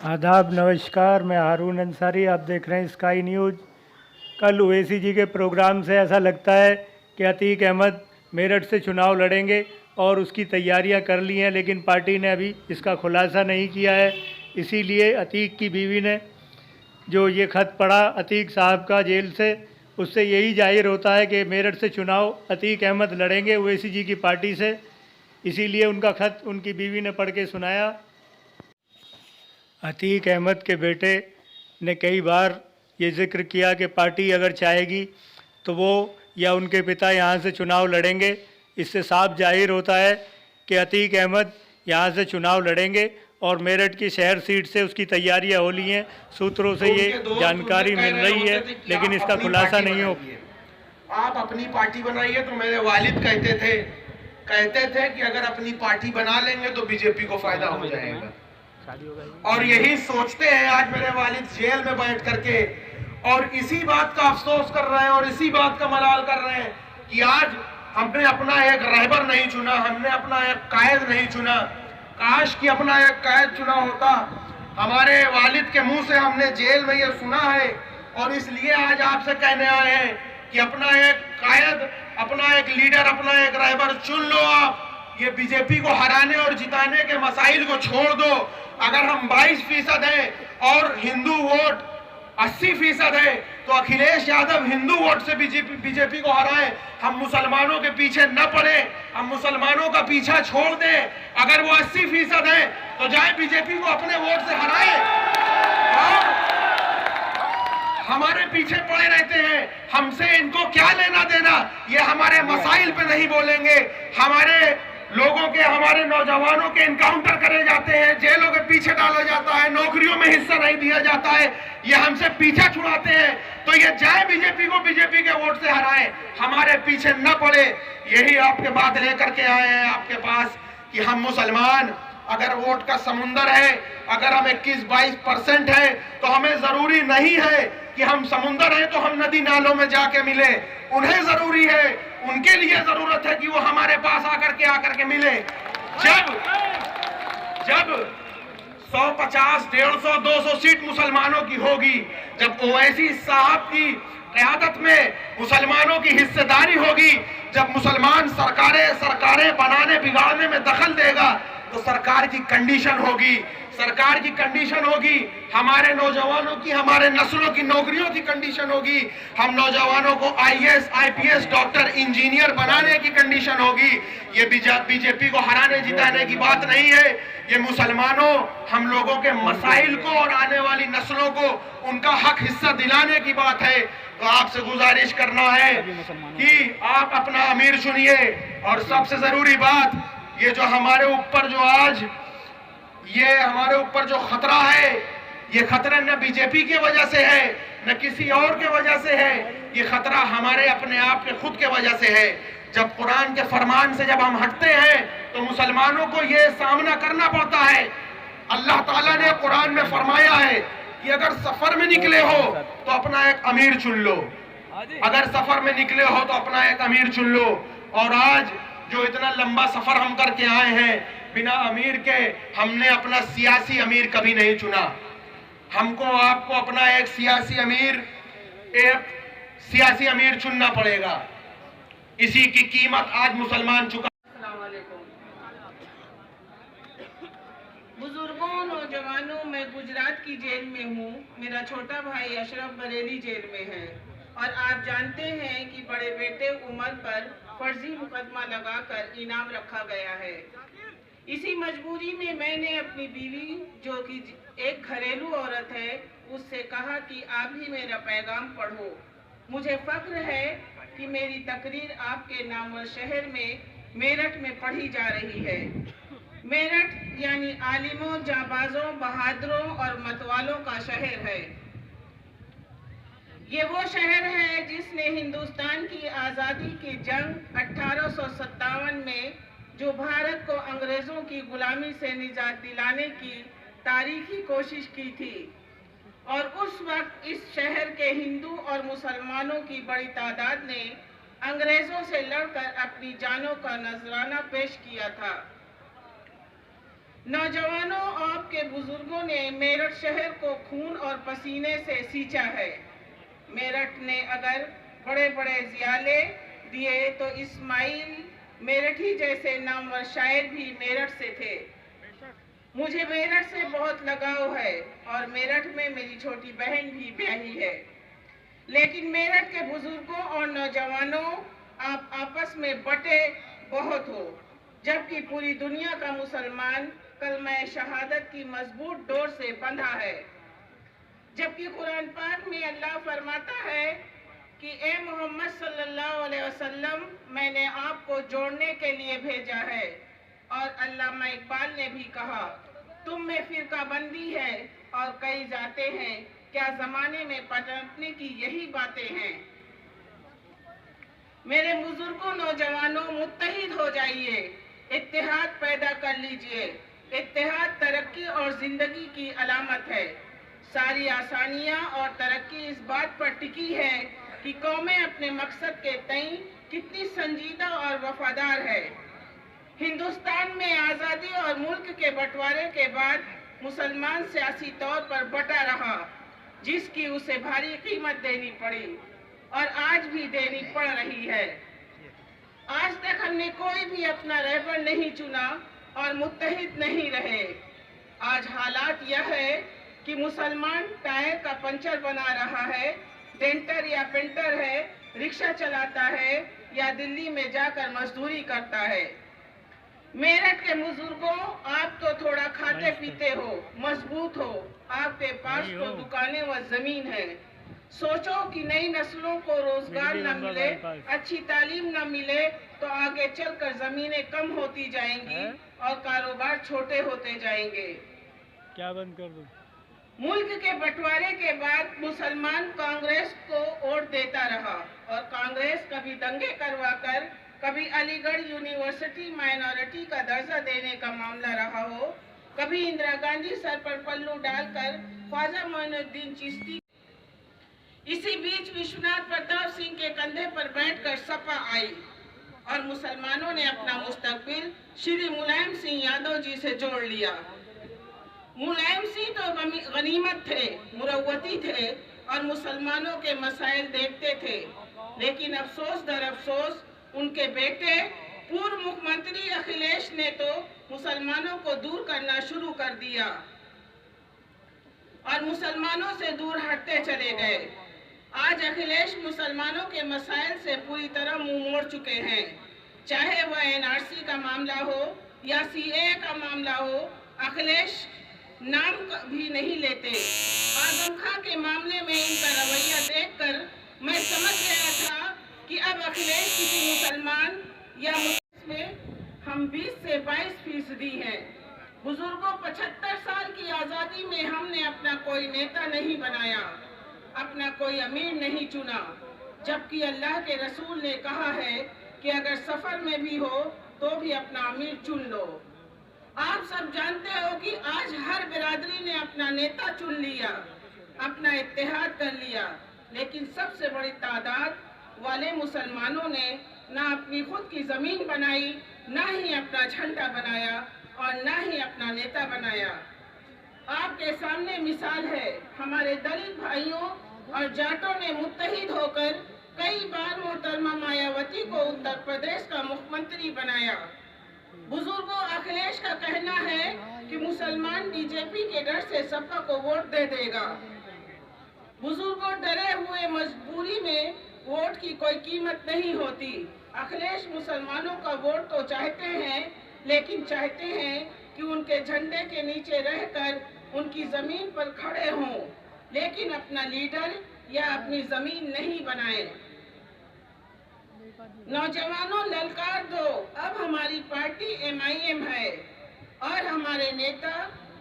आदाब, नमस्कार। मैं हारून अंसारी, आप देख रहे हैं स्काई न्यूज़। कल ओवैसी जी के प्रोग्राम से ऐसा लगता है कि अतीक अहमद मेरठ से चुनाव लड़ेंगे और उसकी तैयारियां कर ली हैं, लेकिन पार्टी ने अभी इसका खुलासा नहीं किया है। इसीलिए अतीक की बीवी ने जो ये ख़त पढ़ा अतीक साहब का जेल से, उससे यही जाहिर होता है कि मेरठ से चुनाव अतीक अहमद लड़ेंगे ओवैसी जी की पार्टी से। इसीलिए उनका ख़त उनकी बीवी ने पढ़ के सुनाया। अतीक अहमद के बेटे ने कई बार ये ज़िक्र किया कि पार्टी अगर चाहेगी तो वो या उनके पिता यहाँ से चुनाव लड़ेंगे। इससे साफ जाहिर होता है कि अतीक अहमद यहाँ से चुनाव लड़ेंगे और मेरठ की शहर सीट से उसकी तैयारियाँ हो ली हैं। सूत्रों से ये जानकारी मिल रही है, लेकिन इसका खुलासा नहीं हो। आप अपनी पार्टी बनाइए। तो मेरे वालिद कहते थे कि अगर अपनी पार्टी बना लेंगे तो बीजेपी को फायदा हो जाएगा, और यही सोचते हैं आज मेरे वालिद जेल में बैठ करके, और इसी बात का अफसोस कर रहे हैं और इसी बात का मलाल कर रहे हैं कि आज हमने अपना एक रहबर नहीं चुना, हमने अपना एक कायद नहीं चुना। काश कि अपना एक कायद चुना होता। हमारे वालिद के मुंह से हमने जेल में ये सुना है, और इसलिए आज आपसे कहने आए हैं कि अपना एक कायद, अपना एक लीडर, अपना एक रहबर चुन लो। आप ये बीजेपी को हराने और जिताने के मसाइल को छोड़ दो। अगर हम 22% हैं और हिंदू वोट 80% है, तो अखिलेश यादव हिंदू वोट से बीजेपी को हराए। हम मुसलमानों के पीछे न पड़े, हम मुसलमानों का पीछा छोड़ दें। अगर वो 80% है तो जाए बीजेपी को अपने वोट से हराए। और हमारे पीछे पड़े रहते हैं, हमसे इनको क्या लेना देना। ये हमारे मसाइल पे नहीं बोलेंगे। हमारे लोगों के, हमारे नौजवानों के इनकाउंटर करे जाते हैं, जेलों के पीछे डाला जाता है, नौकरियों में हिस्सा नहीं दिया जाता है, ये हमसे पीछा छुड़ाते हैं। तो ये जाए बीजेपी को बीजेपी के वोट से हराए, हमारे पीछे न पड़े। यही आपके बात लेकर के आए हैं आपके पास कि हम मुसलमान, अगर वोट का समुंदर है, अगर हम 21-22% है, तो हमें जरूरी नहीं है कि हम समुंदर है तो हम नदी नालों में जाके मिले। उन्हें जरूरी है, उनके लिए जरूरत है कि वो हमारे पास आकर के मिले। जब 150, 150, 200 सीट मुसलमानों की होगी, जब ओवैसी साहब की क़यादत में मुसलमानों की हिस्सेदारी होगी, जब मुसलमान सरकारें बनाने बिगाड़ने में दखल देगा, तो सरकार की कंडीशन होगी, हमारे नौजवानों की, हमारे नस्लों की नौकरियों की कंडीशन होगी। हम नौजवानों को IAS, IPS, डॉक्टर, इंजीनियर बनाने की कंडीशन होगी। ये बीजेपी को हराने जिताने की बात नहीं है। ये मुसलमानों, हम लोगों के मसाइल को और आने वाली नस्लों को उनका हक हिस्सा दिलाने की बात है। तो आपसे गुजारिश करना है कि आप अपना अमीर चुनिए। और सबसे जरूरी बात, ये जो हमारे ऊपर जो खतरा है, ये खतरा न बीजेपी की वजह से है, न किसी और के वजह से है। ये खतरा हमारे अपने आप के खुद के वजह से है। जब कुरान के फरमान से जब हम हटते हैं तो मुसलमानों को ये सामना करना पड़ता है। अल्लाह ताला ने कुरान में फरमाया है कि अगर सफर में निकले हो तो अपना एक अमीर चुन लो। अगर सफर में निकले हो तो अपना एक अमीर चुन लो। और आज जो इतना लंबा सफर हम करके आए हैं बिना अमीर के, हमने अपना सियासी अमीर कभी नहीं चुना। हमको आपको अपना एक सियासी अमीर चुनना पड़ेगा। इसी की कीमत आज मुसलमान चुका। बुजुर्गों, नौजवानों, मैं गुजरात की जेल में हूँ। मेरा छोटा भाई अशरफ बरेली जेल में है, और आप जानते हैं कि बड़े बेटे उमर पर फर्जी मुकदमा लगाकर इनाम रखा गया है। इसी मजबूरी में मैंने अपनी बीवी, जो कि एक घरेलू औरत है, उससे कहा कि आप ही मेरा पैगाम पढ़ो। मुझे फख्र है कि मेरी तकरीर आपके नामवर शहर में मेरठ में पढ़ी जा रही है। मेरठ यानी आलिमों, जाबाजों, बहादुरों और मतवालों का शहर है। ये वो शहर है जिसने हिंदुस्तान की आज़ादी की जंग 1857 में जो भारत को अंग्रेजों की गुलामी से निजात दिलाने की तारीखी कोशिश की थी। और उस वक्त इस शहर के हिंदू और मुसलमानों की बड़ी तादाद ने अंग्रेजों से लड़कर अपनी जानों का नजराना पेश किया था। नौजवानों, आपके बुजुर्गों बुजुर्गों ने मेरठ शहर को खून और पसीने से सींचा है। मेरठ ने अगर बड़े बड़े जियाले दिए तो इस्माइल मेरठी जैसे नामवर शायर भी मेरठ से थे। मुझे मेरठ से बहुत लगाव है और मेरठ में मेरी छोटी बहन भी ब्याही है। लेकिन मेरठ के बुजुर्गों और नौजवानों आप आपस में बटे बहुत हो, जबकि पूरी दुनिया का मुसलमान कलमा शहादत की मजबूत डोर से बंधा है। जबकि कुरान पाक में अल्लाह फरमाता है कि ए मोहम्मद सल्लल्लाहु अलैहि वसल्लम, मैंने आपको जोड़ने के लिए भेजा है। और अल्लामा इकबाल ने भी कहा, तुम में फिरकाबंदी है और कई जाते हैं, क्या जमाने में पनपने की यही बातें हैं। मेरे बुजुर्गों, नौजवानों, मुत्तहिद हो जाइए, इत्तेहाद पैदा कर लीजिए। इत्तेहाद तरक्की और जिंदगी की अलामत है। सारी आसानियां और तरक्की इस बात पर टिकी है कि कौमें अपने मकसद के तई कितनी संजीदा और वफादार है। हिंदुस्तान में आज़ादी और मुल्क के बंटवारे के बाद मुसलमान सियासी तौर पर बटा रहा, जिसकी उसे भारी कीमत देनी पड़ी और आज भी देनी पड़ रही है। आज तक हमने कोई भी अपना रहबर नहीं चुना और मुत्तहिद नहीं रहे। आज हालात यह है कि मुसलमान टायर का पंचर बना रहा है, डेंटर या पेंटर है, रिक्शा चलाता है या दिल्ली में जाकर मजदूरी करता है। मेरठ के बुजुर्गों, आप तो थोड़ा खाते पीते हो, मजबूत हो, आपके पास तो दुकानें व जमीन है। सोचो कि नई नस्लों को रोजगार न मिले, अच्छी तालीम न मिले तो आगे चलकर जमीनें कम होती जाएंगी और कारोबार छोटे होते जाएंगे। क्या बंद कर दूं? मुल्क के बंटवारे के बाद मुसलमान कांग्रेस को वोट देता रहा और कांग्रेस कभी दंगे करवाकर, कभी अलीगढ़ यूनिवर्सिटी माइनॉरिटी का दर्जा देने का मामला रहा हो, कभी इंदिरा गांधी सर पर पल्लू डालकर ख्वाजा मोइनुद्दीन चिश्ती। इसी बीच विश्वनाथ प्रताप सिंह के कंधे पर बैठकर सपा आई और मुसलमानों ने अपना मुस्तकबिल श्री मुलायम सिंह यादव जी से जोड़ लिया। मुलायम सिंह तो गनीमत थे, मुरव्वती थे और मुसलमानों के मसाइल देखते थे। लेकिन अफसोस दर अफसोस उनके बेटे पूर्व मुख्यमंत्री अखिलेश ने तो मुसलमानों को दूर करना शुरू कर दिया और मुसलमानों से दूर हटते चले गए। आज अखिलेश मुसलमानों के मसाइल से पूरी तरह मुंह मोड़ चुके हैं। चाहे वह एनआरसी का मामला हो या सीएए का मामला हो, अखिलेश नाम भी नहीं लेते। आजम खां के मामले में इनका रवैया देखकर मैं समझ गया था कि अब अखिलेश किसी मुसलमान या मुस्लिम में हम 20 से 22% हैं। बुजुर्गों, 75 साल की आज़ादी में हमने अपना कोई नेता नहीं बनाया, अपना कोई अमीर नहीं चुना, जबकि अल्लाह के रसूल ने कहा है कि अगर सफर में भी हो तो भी अपना अमीर चुन लो। आप सब जानते हो कि आज हर बिरादरी ने अपना नेता चुन लिया, अपना इत्तेहाद कर लिया, लेकिन सबसे बड़ी तादाद वाले मुसलमानों ने ना अपनी खुद की जमीन बनाई, ना ही अपना झंडा बनाया और ना ही अपना नेता बनाया। आपके सामने मिसाल है, हमारे दलित भाइयों और जाटों ने मुत्तहिद होकर कई बार मोहतरमा मायावती को उत्तर प्रदेश का मुख्यमंत्री बनाया। बुजुर्गों, अखिलेश का कहना है कि मुसलमान बीजेपी के डर से सपा को वोट दे देगा। बुजुर्गों, डरे हुए मजबूरी में वोट की कोई कीमत नहीं होती। अखिलेश मुसलमानों का वोट तो चाहते हैं, लेकिन चाहते हैं कि उनके झंडे के नीचे रहकर उनकी जमीन पर खड़े हों, लेकिन अपना लीडर या अपनी जमीन नहीं बनाए। नौजवानों, ललकार दो, अब हमारी पार्टी MIM है और हमारे नेता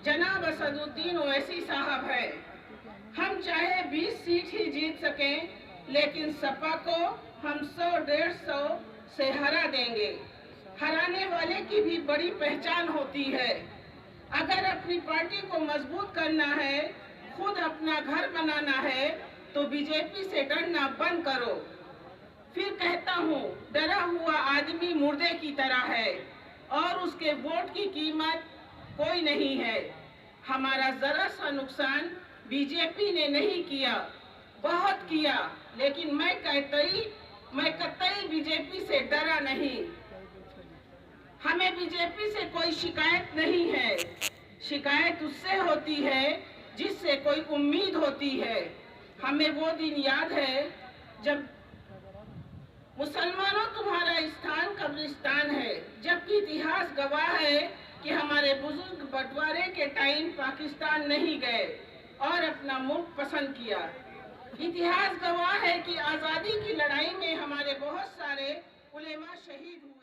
जनाब असदुद्दीन ओवैसी साहब है। हम चाहे 20 सीट ही जीत सकें, लेकिन सपा को हम 100-150 से हरा देंगे। हराने वाले की भी बड़ी पहचान होती है। अगर अपनी पार्टी को मजबूत करना है, खुद अपना घर बनाना है, तो बीजेपी से डरना बंद करो। फिर कहता हूँ, डरा हुआ आदमी मुर्दे की तरह है और उसके वोट की कीमत कोई नहीं है। हमारा जरा सा नुकसान बीजेपी ने नहीं किया, बहुत किया, लेकिन मैं कतई बीजेपी से डरा नहीं। हमें बीजेपी से कोई शिकायत नहीं है। शिकायत उससे होती है जिससे कोई उम्मीद होती है। हमें वो दिन याद है जब मुसलमानों तुम्हारा स्थान कब्रिस्तान है, जबकि इतिहास गवाह है कि हमारे बुजुर्ग बंटवारे के टाइम पाकिस्तान नहीं गए और अपना मुल्क पसंद किया। इतिहास गवाह है कि आज़ादी की लड़ाई में हमारे बहुत सारे उलेमा शहीद हुए।